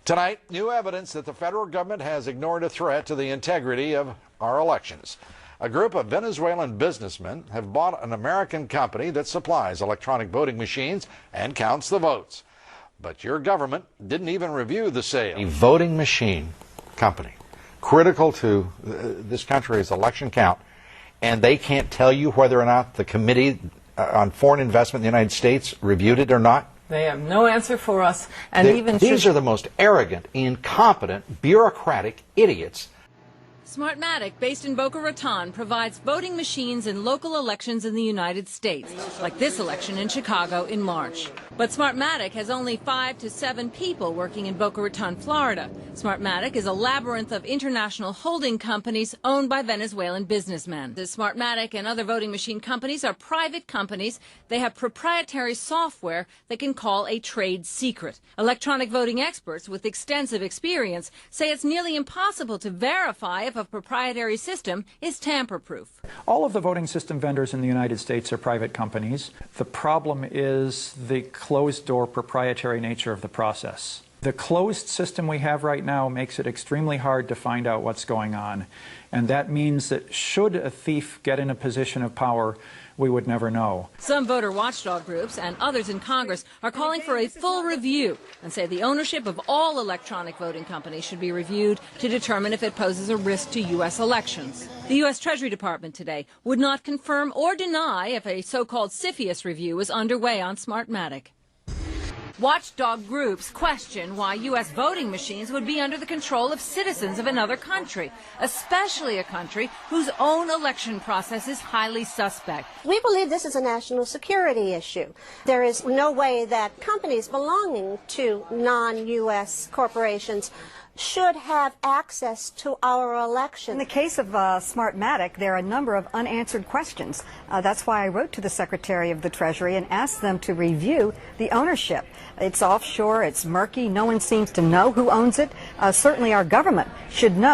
Tonight, new evidence that the federal government has ignored a threat to the integrity of our elections. A group of Venezuelan businessmen have bought an American company that supplies electronic voting machines and counts the votes. But your government didn't even review the sale. A voting machine company, critical to this country's election count, and they can't tell you whether or not the Committee on Foreign Investment in the United States reviewed it or not? They have no answer for us, and These are the most arrogant, incompetent, bureaucratic idiots. Smartmatic, based in Boca Raton, provides voting machines in local elections in the United States, like this election in Chicago in March. But Smartmatic has only 5 to 7 people working in Boca Raton, Florida. Smartmatic is a labyrinth of international holding companies owned by Venezuelan businessmen. The Smartmatic and other voting machine companies are private companies. They have proprietary software that can call a trade secret. Electronic voting experts with extensive experience say it's nearly impossible to verify if a proprietary system is tamper-proof. All of the voting system vendors in the United States are private companies. The problem is the closed-door proprietary nature of the process. The closed system we have right now makes it extremely hard to find out what's going on. And that means that should a thief get in a position of power, we would never know. Some voter watchdog groups and others in Congress are calling for a full review and say the ownership of all electronic voting companies should be reviewed to determine if it poses a risk to U.S. elections. The U.S. Treasury Department today would not confirm or deny if a so-called CFIUS review is underway on Smartmatic. Watchdog groups question why U.S. voting machines would be under the control of citizens of another country, especially a country whose own election process is highly suspect. We believe this is a national security issue. There is no way that companies belonging to non-U.S. corporations should have access to our elections. In the case of Smartmatic, there are a number of unanswered questions. That's why I wrote to the Secretary of the Treasury and asked them to review the ownership. It's offshore, it's murky, no one seems to know who owns it. Certainly our government should know.